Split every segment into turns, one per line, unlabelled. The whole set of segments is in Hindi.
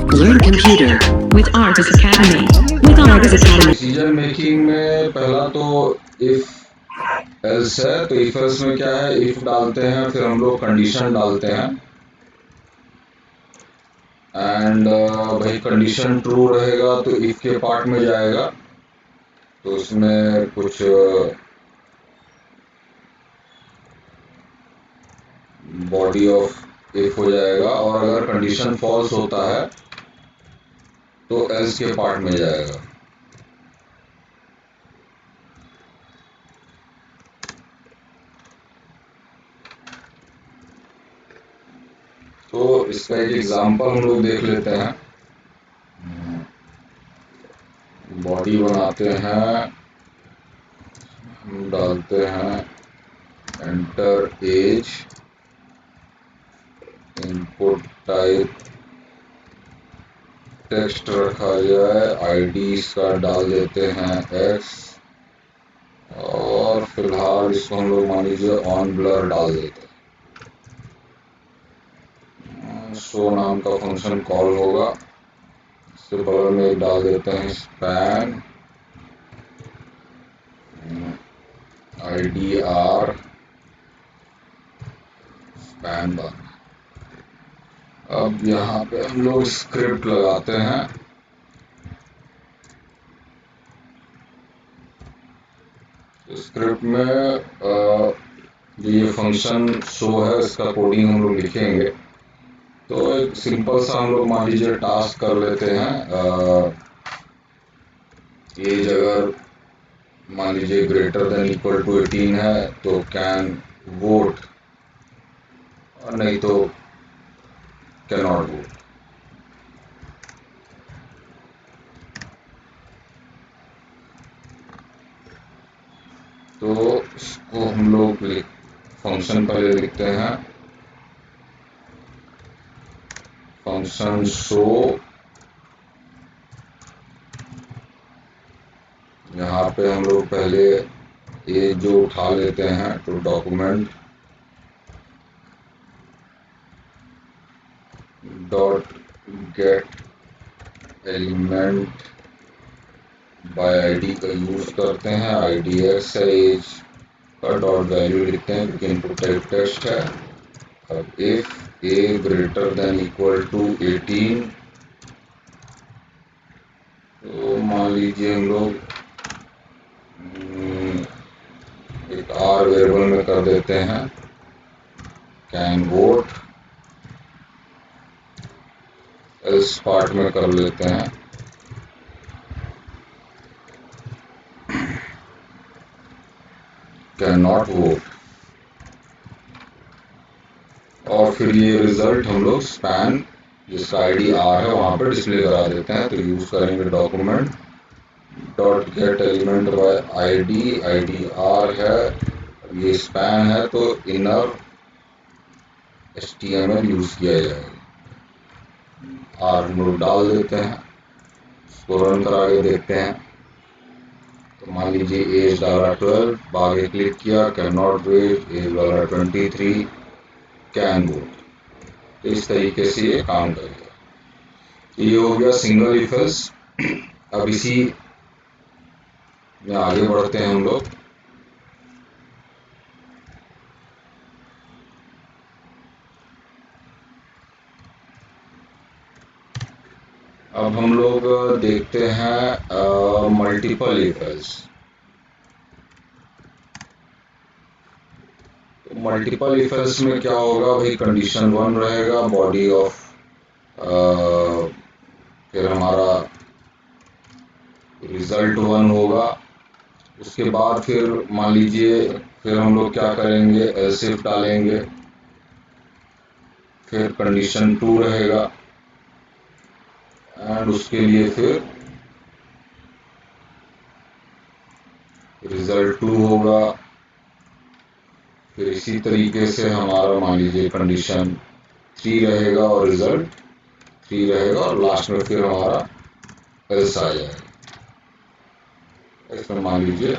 Learn computer with Argus Academy. With Argus Academy.
Decision making में पहला तो इफ एल्स है, तो इफ एल्स में क्या है, इफ डालते हैं फिर हम लोग कंडीशन डालते हैं एंड भाई कंडीशन ट्रू रहेगा तो इफ के पार्ट में जाएगा, तो उसमें कुछ बॉडी ऑफ इफ हो जाएगा, और अगर कंडीशन फॉल्स होता है तो एल्स के पार्ट में जाएगा। तो इसका एक एग्जांपल हम लोग देख लेते हैं। बॉडी बनाते हैं, हम डालते हैं enter age, input type text रखा जाए, आईडी इसका डाल देते हैं एक्स, और फिलहाल इसको हम लोग मान लीजिए ऑन ब्लर डाल देते हैं। शो नाम का फंक्शन कॉल होगा, इसके बगल में एक डाल देते हैं स्पैन आईडी आर स्पैन बन। अब यहाँ पे हम लोग स्क्रिप्ट लगाते हैं। स्क्रिप्ट में जो ये फंक्शन शो है इसका कोडिंग हम लोग लिखेंगे। तो एक सिंपल सा हम लोग मान लीजिए टास्क कर लेते हैं। एज अगर मान लीजिए ग्रेटर देन इक्वल टू 18 है तो कैन वोट, और नहीं तो कैन नॉट वोट। तो इसको हम लोग फंक्शन पहले लिखते हैं, फंक्शन शो, यहाँ पे हम लोग पहले ये जो उठा लेते हैं तो document dot get element by ID का यूज करते हैं, आईडी एक्स है, एज का डॉट वैल्यू लिखते हैं क्योंकि इनपुट टाइप टेक्स्ट है। अब if A greater than equal to 18, तो मान लीजिए हम लोग एक आर वेरिएबल में कर देते हैं कैन वोट, एल्स पार्ट में कर लेते हैं कैन नॉट वोट, और फिर ये रिजल्ट हम लोग स्पैन जिसका आईडी आर है वहां पर डिस्प्ले करा देते हैं। तो यूज करेंगे document dot get element by ID, ID are है, ये स्पैन है तो इनर HTML यूज किया जाएगा। आर हम लोग डाल देते हैं, इसको रन करा के देखते हैं। तो मान लीजिए एज डाला 12, आगे क्लिक किया कैन नॉट वेट, एज डाला 23, कैन वोट। तो इस तरीके से ये काम करेगा। तो ये हो गया सिंगल इफ एल्स। अब इसी में आगे बढ़ते हैं हम लोग। अब हम लोग देखते हैं मल्टीपल इफ एल्स। तो मल्टीपल इफ एल्स में क्या होगा भाई, कंडीशन 1 रहेगा, बॉडी ऑफ फिर हमारा रिजल्ट 1 होगा। उसके बाद फिर मान लीजिए फिर हम लोग क्या करेंगे, एल्स इफ डालेंगे, फिर कंडीशन 2 रहेगा एंड उसके लिए फिर रिजल्ट 2 होगा। फिर इसी तरीके से हमारा मान लीजिए कंडीशन 3 रहेगा और रिजल्ट 3 रहेगा, और लास्ट में फिर हमारा एल्स आ जाएगा। इसमें मान लीजिए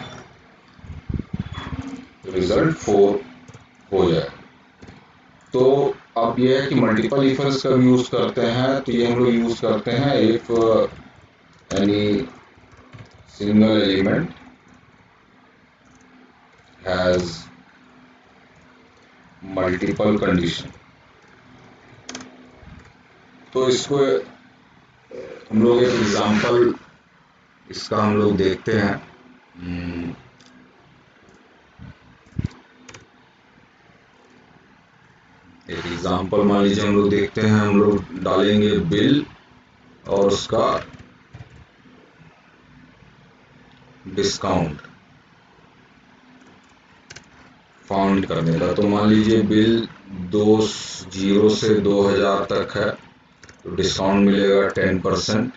रिजल्ट 4 हो जाए। तो अब अब ये है कि मल्टीपल इफेल्स कब यूज करते हैं, तो ये हम लोग यूज करते हैं if any single element has multiple condition. तो इसको हम लोग एक एग्जांपल इसका हम लोग देखते हैं। एक एग्जांपल मान लीजिए हम लोग देखते हैं, हम लोग डालेंगे बिल और उसका डिस्काउंट फाउंड करने का। तो मान लीजिए बिल 20 से 2000 तक है, तो डिस्काउंट मिलेगा 10%।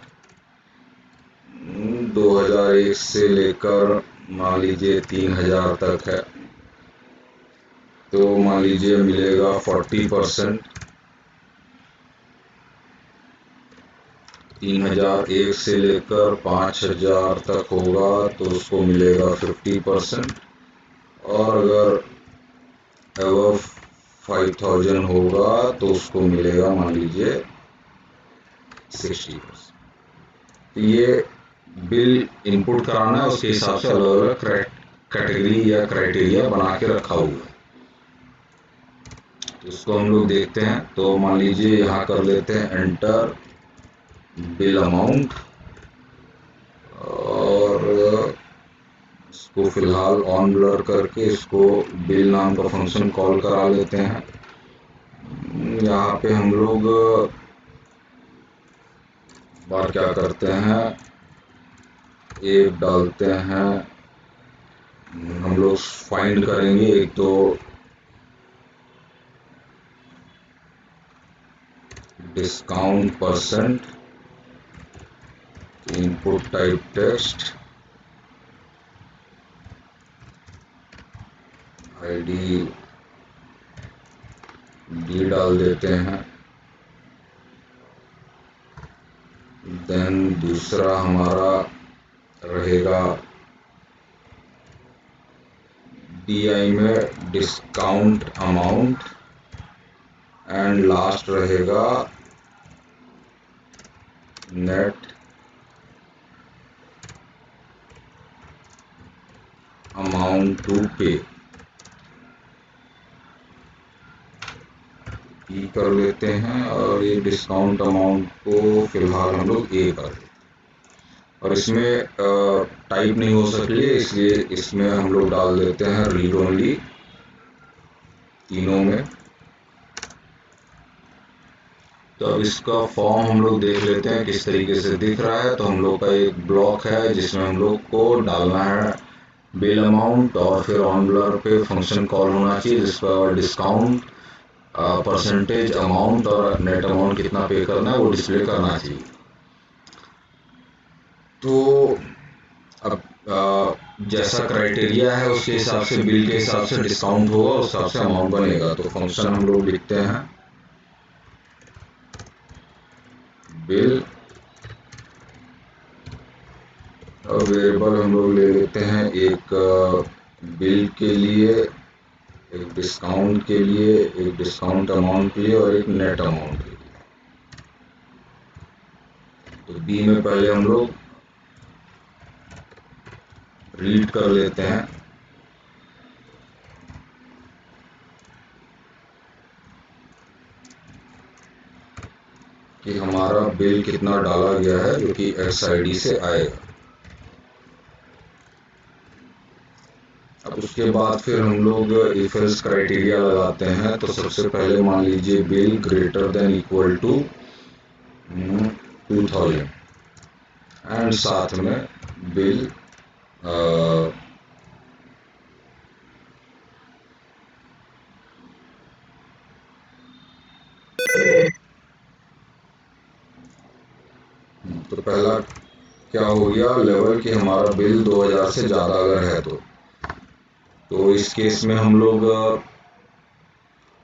2001 से लेकर मान लीजिए 3000 तक है, तो मान लीजिए मिलेगा 40%। 3001 से लेकर 5000 तक होगा तो उसको मिलेगा 50%। और अगर अबव 5000 होगा तो उसको मिलेगा मान लीजिए 60%। तो ये बिल इनपुट कराना है, उसके हिसाब से अलग अलग कैटेगरी या क्राइटेरिया बना के रखा हुआ है। तो इसको हम लोग देखते हैं। तो मान लीजिए यहाँ कर लेते हैं एंटर बिल अमाउंट, और इसको फिलहाल ऑन ब्लर करके इसको बिल नाम का फंक्शन कॉल करा लेते हैं। यहाँ पे हम लोग बार क्या करते हैं, एक डालते हैं, हम लोग फाइंड करेंगे एक तो discount percent, input type text, ID D डाल देते हैं। देन दूसरा हमारा रहेगा DI में डिस्काउंट अमाउंट, एंड लास्ट रहेगा नेट अमाउंट टू पे। ई कर लेते हैं और ये डिस्काउंट अमाउंट को फिलहाल हम लोग ए कर लेते हैं। और इसमें टाइप नहीं हो सकती है, इसलिए इसमें हम लोग डाल देते हैं रीड ओनली तीनों में। तो अब इसका फॉर्म हम लोग देख लेते हैं किस तरीके से दिख रहा है। तो हम लोग का एक ब्लॉक है जिसमें हम लोग को डालना है बिल अमाउंट, और फिर ऑन ब्लर पे फंक्शन कॉल होना चाहिए जिस पर डिस्काउंट परसेंटेज अमाउंट और नेट अमाउंट कितना पे करना है वो डिस्प्ले करना चाहिए। तो अब जैसा क्राइटेरिया है उसके हिसाब से बिल के हिसाब से डिस्काउंट होगा, उस हिसाब से अमाउंट बनेगा। तो फंक्शन हम लोग लिखते हैं बिल, और वेरिएबल हम लोग ले लेते हैं एक बिल के लिए, एक डिस्काउंट के लिए, एक डिस्काउंट अमाउंट के लिए और एक नेट अमाउंट के लिए। तो बी में पहले हम लोग रीड कर लेते हैं कि हमारा बिल कितना डाला गया है, जो कि XID से आएगा। अब उसके बाद फिर हम लोग इफ एल्स क्राइटेरिया लगाते हैं। तो सबसे पहले मान लीजिए bill greater than equal to 2000, and साथ में बिल तो पहला क्या हो गया लेवल कि हमारा बिल 2000 से ज़्यादा अगर है तो इस केस में हम लोग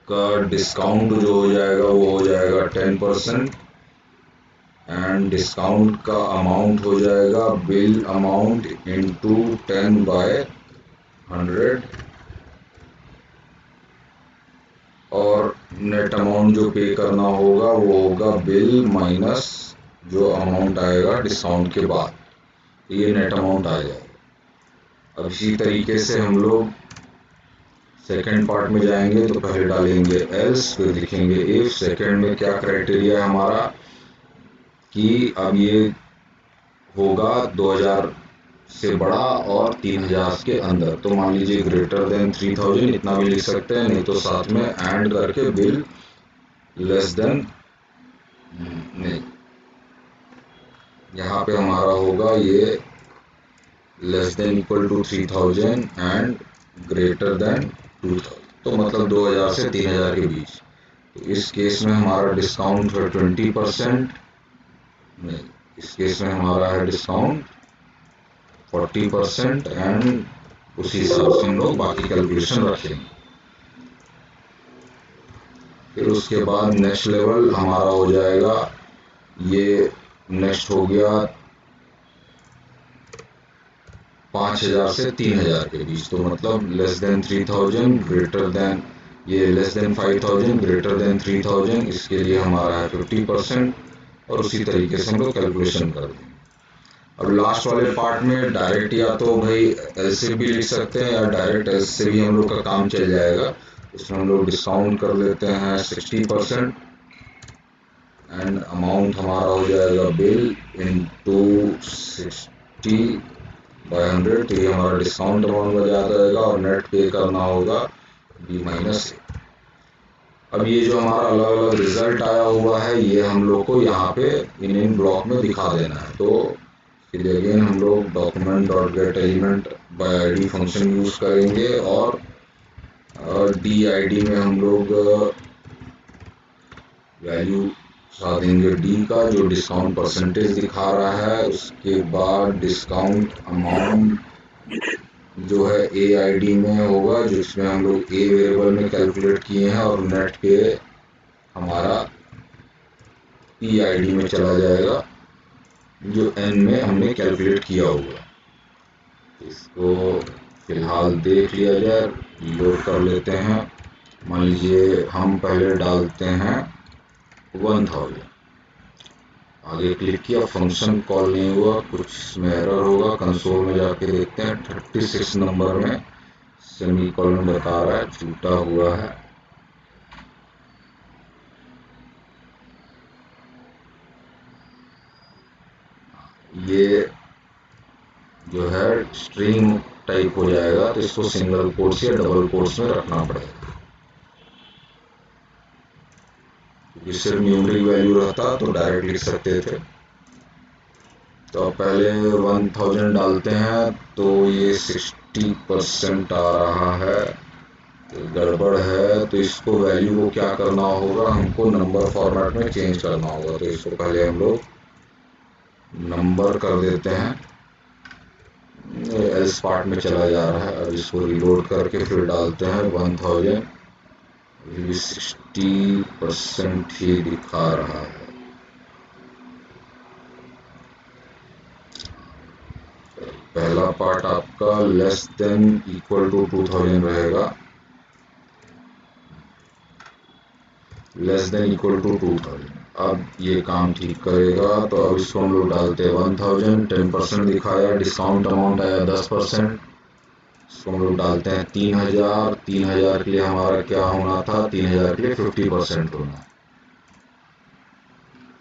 का डिस्काउंट जो हो जाएगा वो हो जाएगा 10%, एंड डिस्काउंट का अमाउंट हो जाएगा बिल अमाउंट इंटू 10/100, और नेट अमाउंट जो पे करना होगा वो होगा बिल माइनस जो अमाउंट आएगा डिस्काउंट के बाद, ये नेट अमाउंट आ जाएगा। अब इसी तरीके से हम लोग सेकेंड पार्ट में जाएंगे तो पहले डालेंगे एल्स, फिर लिखेंगे इफ। सेकेंड में क्या क्राइटेरिया है हमारा कि अब ये होगा 2000 से बड़ा और 3000 के अंदर, तो मान लीजिए ग्रेटर देन 3000 इतना भी लिख सकते हैं, नहीं तो साथ में एंड करके बिल लेस देन, नहीं, यहाँ पे हमारा होगा ये less than equal to 3000 and greater than 2000, तो मतलब 2000 से 3000 के बीच। तो इस केस में हमारा डिस्काउंट है 20%, नहीं, इस केस में हमारा है डिस्काउंट 40% एंड उसी हिसाब से हम लोग बाकी कैलकुलेशन रखेंगे। फिर उसके बाद नेक्स्ट लेवल हमारा हो जाएगा, ये नेक्स्ट हो गया 5000 से 3000 के बीच, तो मतलब लेस देन 3000 ग्रेटर देन, ये लेस देन 5000 ग्रेटर देन 3000, इसके लिए हमारा है 50%, और उसी तरीके से हम लोग कैलकुलेशन कर देंगे। अब लास्ट वाले पार्ट में डायरेक्ट या तो भाई एल से भी लिख सकते हैं या डायरेक्ट एल से भी हम लोग का काम चल जाएगा। इसमें हम लोग डिस्काउंट कर लेते हैं 60% एंड अमाउंट हमारा हो जाएगा बिल इंटू 60/100, तो ये हमारा डिस्काउंट अमाउंट बन जाएगा और नेट पे करना होगा बी माइनस ए। अब ये जो हमारा अलग अलग रिजल्ट आया हुआ है ये हम लोग को यहाँ पे इन ब्लॉक में दिखा देना है। तो फिर अगेन हम लोग document dot get element by ID function use करेंगे और डी आईडी में हम लोग वैल्यू बता देंगे डी का जो डिस्काउंट परसेंटेज दिखा रहा है। उसके बाद डिस्काउंट अमाउंट जो है ए आईडी में होगा, जिसमें हम लोग ए वेरिएबल में कैलकुलेट किए हैं, और नेट पे हमारा पी आईडी में चला जाएगा जो एन में हमने कैलकुलेट किया होगा। इसको फिलहाल देख लिया जाए, लोड कर लेते हैं। मान लीजिए हम पहले डालते हैं 1000, आगे क्लिक किया, फंक्शन कॉल नहीं हुआ, कुछ इसमें एरर होगा, कंसोल में जाके देखते हैं 36 नंबर में सेमीकोलन बता रहा है, छूटा हुआ है। ये जो है स्ट्रिंग टाइप हो जाएगा, तो इसको सिंगल कोट्स या डबल कोट्स में रखना पड़ेगा, क्योंकि सिर्फ न्यूमेरिक वैल्यू रहता तो डायरेक्ट लिख सकते थे। तो पहले 1000 डालते हैं तो ये 60% आ रहा है, तो गड़बड़ है। तो इसको वैल्यू को क्या करना होगा, हमको नंबर फॉर्मेट में चेंज करना होगा। तो इसको पहले हम लोग नंबर कर देते हैं, एल्स पार्ट में चला जा रहा है। अब इसको रिलोड करके फिर डालते हैं 1000, 60% ही दिखा रहा है। पहला पार्ट आपका लेस देन इक्वल टू 2000 रहेगा, लेस देन इक्वल टू 2000। अब ये काम ठीक करेगा। तो अब इसको हम लोग डालते हैं 1000, 10% दिखाया, डिस्काउंट अमाउंट आया 10%। इसको हम लोग डालते हैं 3000, 3000 के लिए हमारा क्या होना था, 3000 के लिए 50% होना,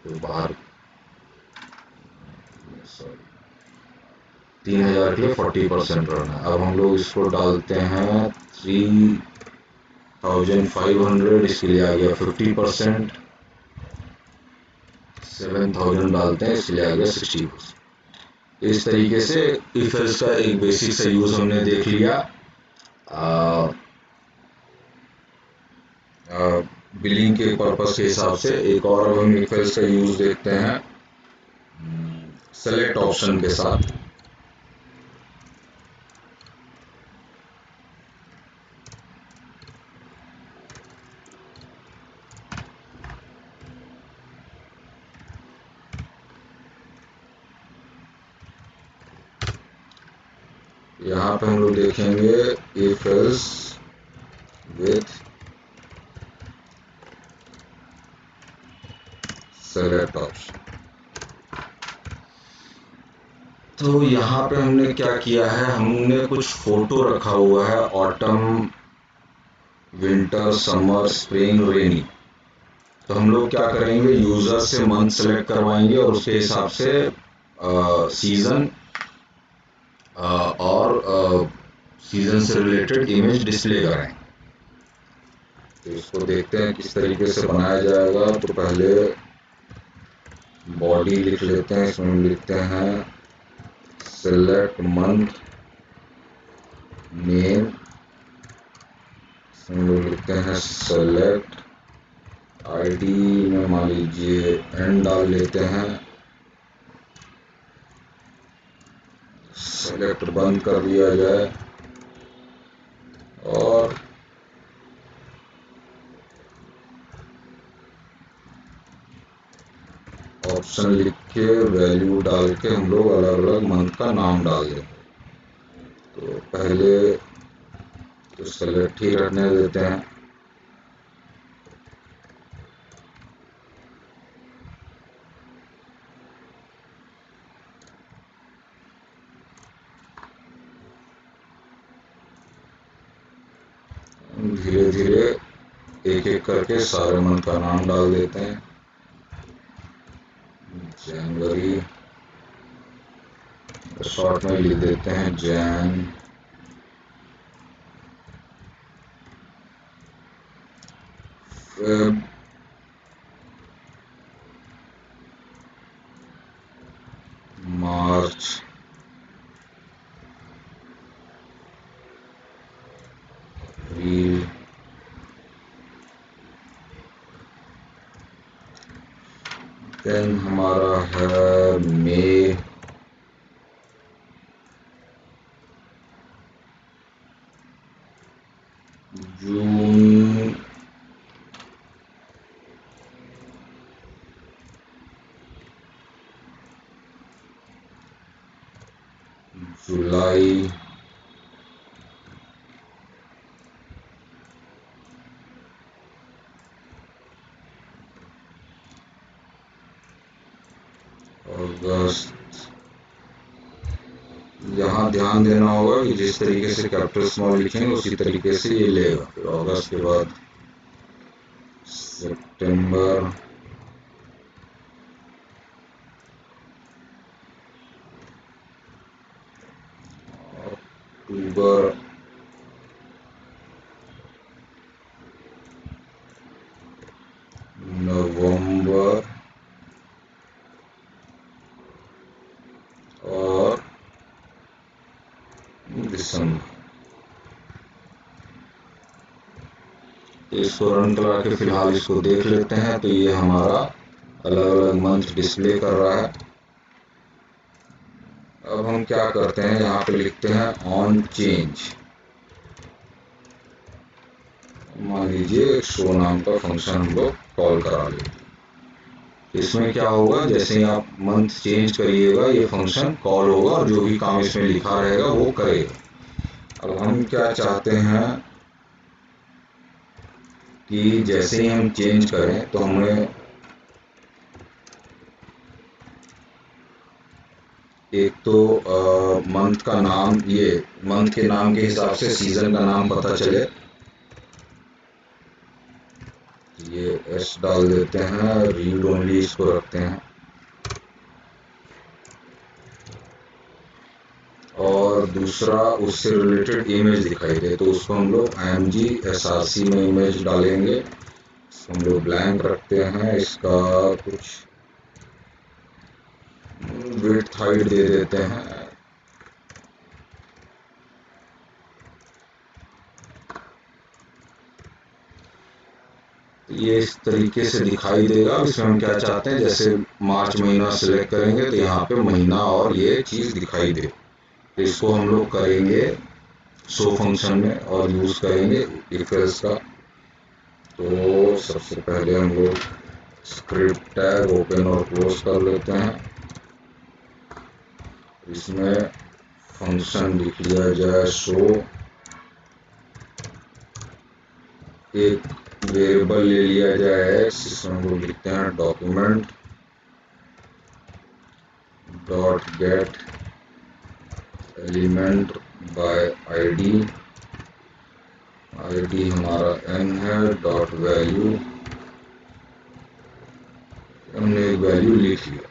तो बाहर 3000 के लिए 40% रहना। अब हम लोग इसको डालते हैं 3500, इसके लिए आ गया 50%। 7000 डालते हैं, इसके लिए आ गया 60%। इस तरीके से इफ एल्स का एक बेसिक सा यूज हमने देख लिया। बिलिंग के पर्पस के हिसाब से एक और अब हम इफ एल्स का यूज देखते हैं सेलेक्ट ऑप्शन के साथ। यहाँ पे हम लोग देखेंगे if else with select option. तो यहाँ पे हमने क्या किया है, हमने कुछ फोटो रखा हुआ है, ऑटम, विंटर, समर, स्प्रिंग, रेनी। तो हम लोग क्या करेंगे, यूजर से मंथ सेलेक्ट करवाएंगे और उसके हिसाब से सीजन और सीजन से रिलेटेड इमेज डिस्प्ले कराएंगे। तो इसको देखते हैं किस तरीके से बनाया जाएगा। तो पहले बॉडी लिख लेते हैं, इसमें लिखते हैं सेलेक्ट मंथ नेम, इसमें लोग लिखते हैं सेलेक्ट आईडी में मान लीजिए एन डाल लेते हैं, सेलेक्ट बंद कर दिया जाए और ऑप्शन लिख के वैल्यू डाल के हम लोग अलग अलग मंथ का नाम डाल दें। तो पहले तो सेलेक्ट ही रखने देते हैं। धीरे धीरे एक एक करके सारे मंथ का नाम डाल देते हैं। जनवरी, शॉर्ट में लिख देते हैं जैन, फेब, मार्च, अप्रैल, देन हमारा है मई, जून, जुलाई, अगस्त। यहाँ ध्यान देना होगा कि जिस तरीके से कैपिटल स्मॉल लिखेंगे उसी तरीके से ये लेगा। फिर अगस्त के बाद सितंबर, अक्टूबर, नवंबर और दिसंबर। इसको रन करा के फिलहाल इसको देख लेते हैं। तो ये हमारा अलग अलग मंथ डिस्प्ले कर रहा है। अब हम क्या करते हैं, यहाँ पे लिखते हैं ऑन चेंज, मान लीजिए शो नाम का फंक्शन हम लोग कॉल करा लेते। इसमें क्या होगा, जैसे ही आप मंथ चेंज करिएगा ये फंक्शन कॉल होगा और जो भी काम इसमें लिखा रहेगा वो करेगा। अब हम क्या चाहते हैं कि जैसे ही हम चेंज करें तो हमें एक तो मंथ का नाम, ये मंथ के नाम के हिसाब से सीजन का नाम पता चले। ये एस डाल देते हैं, रीड ओनली इसको रखते हैं और दूसरा उससे रिलेटेड इमेज दिखाई दे तो उसको हम लोग IMG SRC में इमेज डालेंगे। हम लोग ब्लैंक रखते हैं, इसका कुछ विड्थ हाइट दे देते हैं। ये इस तरीके से दिखाई देगा। इसमें हम क्या चाहते हैं, जैसे मार्च महीना सेलेक्ट करेंगे तो यहाँ पे महीना और ये चीज दिखाई दे। तो इसको हम लोग करेंगे शो फंक्शन में और यूज करेंगे इफ एल्स का। तो सबसे पहले हम लोग स्क्रिप्ट टैग ओपन और क्लोज कर लेते हैं। इसमें फंक्शन लिख लिया जाए शो, एक वेरिएबल ले लिया जाए, इसमें हम लोग लिखते हैं document dot get element by ID, ID हमारा n है, डॉट वैल्यू, हमने एक वैल्यू लिख लिया।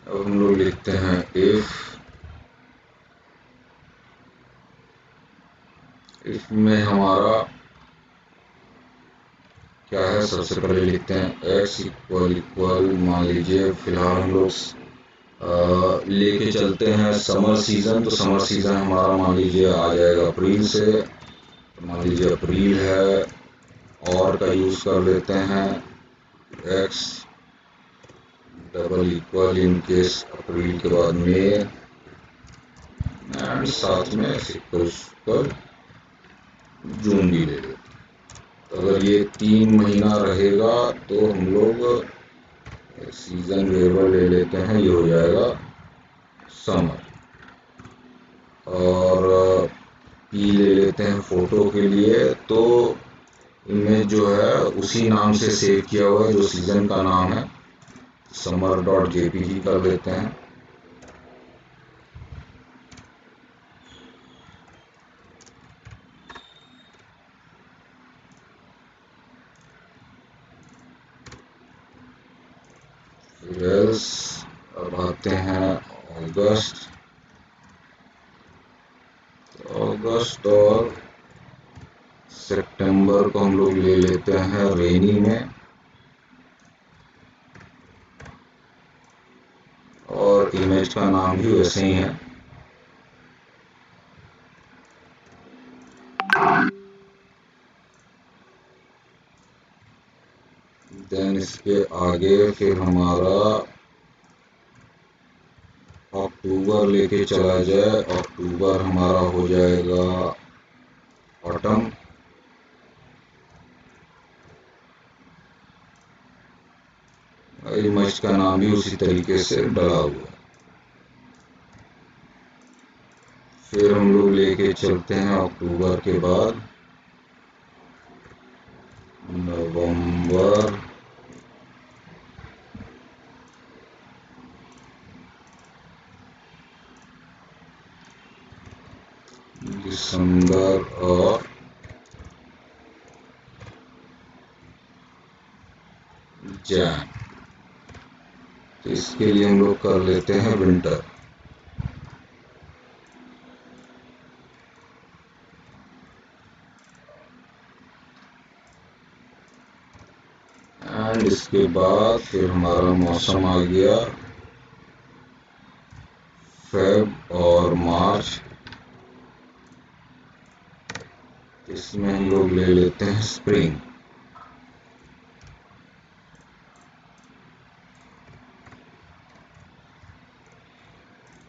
अब हम लोग लिखते हैं इफ में हमारा क्या है, सबसे पहले लिखते हैं x इक्वल मान लीजिए फिलहाल हम लोग लेके चलते हैं समर सीजन, तो समर सीजन हमारा मान लीजिए आ जाएगा अप्रैल से, तो मान लीजिए अप्रैल है, और का यूज कर लेते हैं x double equal in case अप्रैल के बाद मई, एंड साथ में इक्वल जून भी ले लेते हैं। तो अगर ये 3 महीना रहेगा तो हम लोग सीजन वेरिएबल ले लेते हैं, ये हो जाएगा समर, और पी ले लेते हैं फोटो के लिए, तो इमेज जो है उसी नाम से सेव किया हुआ है जो सीजन का नाम है, समर डॉट जेपीजी कर लेते हैं। फिर अब आते हैं अगस्त और सितंबर को हम लोग ले लेते हैं रेनी में, और इमेज का नाम भी वैसे ही है। देन इसके आगे फिर हमारा अक्टूबर लेके चला जाए, अक्टूबर हमारा हो जाएगा ऑटम, इमेज का नाम भी उसी तरीके से डला हुआ। फिर हम लोग लेके चलते हैं अक्टूबर के बाद नवंबर, दिसंबर और जैन। तो इसके लिए हम लोग कर लेते हैं विंटर, एंड इसके बाद फिर हमारा मौसम आ गया फेब और मार्च, इसमें हम लोग ले लेते हैं स्प्रिंग।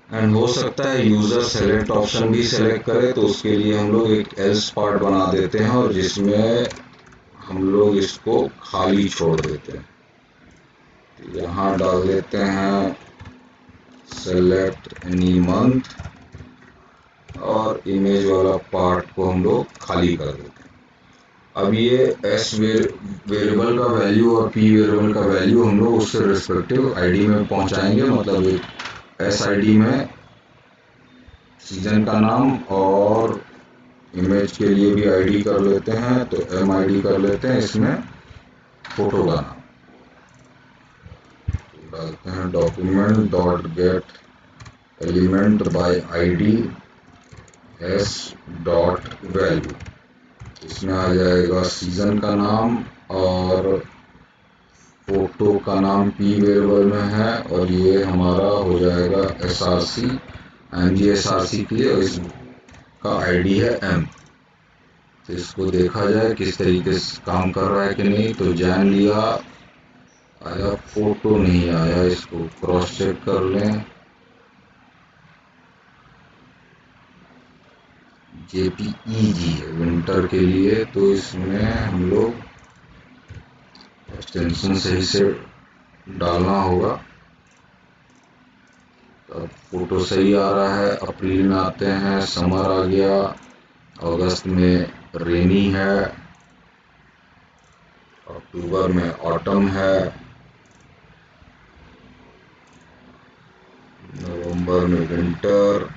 एंड हो सकता है यूजर सेलेक्ट ऑप्शन भी सेलेक्ट करे, तो उसके लिए हम लोग एक एल्स पार्ट बना देते हैं और जिसमें हम लोग इसको खाली छोड़ देते हैं। तो यहाँ डाल देते हैं सेलेक्ट एनी मंथ, और इमेज वाला पार्ट को हम लोग खाली कर देते हैं। अब ये एस वेरिएबल का वैल्यू और पी वेरिएबल का वैल्यू हम लोग उसके रिस्पेक्टिव आईडी में पहुंचाएंगे, मतलब एक एस आईडी में सीजन का नाम और इमेज के लिए भी आईडी कर लेते हैं, तो एम आईडी कर लेते हैं, इसमें फोटो का नाम डालते हैं document dot get element by ID S dot value, इसमें आ जाएगा सीजन का नाम और फोटो का नाम पी वेरिएबल में है, और ये हमारा हो जाएगा एसआरसी, एमजीएसआरसी के लिए, और इसका आईडी है एम। तो इसको देखा जाए किस तरीके से काम कर रहा है कि नहीं। तो जैन लिया, आया, फोटो नहीं आया, इसको क्रॉस चेक कर लें। जेपीईजी है विंटर के लिए, तो इसमें हम लोग एक्सटेंशन सही से डालना होगा। तो फोटो सही आ रहा है। अप्रैल में आते हैं, समर आ गया, अगस्त में रेनी है, अक्टूबर में ऑटम है, नवंबर में विंटर।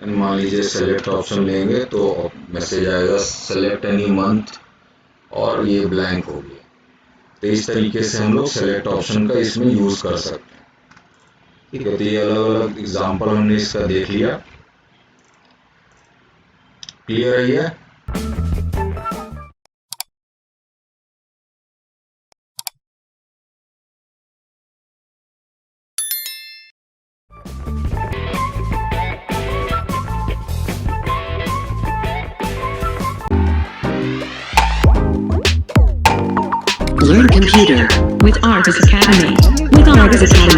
मान लीजिए सेलेक्ट ऑप्शन लेंगे तो मैसेज आएगा सेलेक्ट एनी मंथ, और ये ब्लैंक हो गया। तो इस तरीके से हम लोग सेलेक्ट ऑप्शन का इसमें यूज कर सकते हैं। ठीक है, तो ये अलग अलग एग्जाम्पल हमने इसका देख लिया। क्लियर है ये?
Learn computer with Argus Academy. With Argus Academy.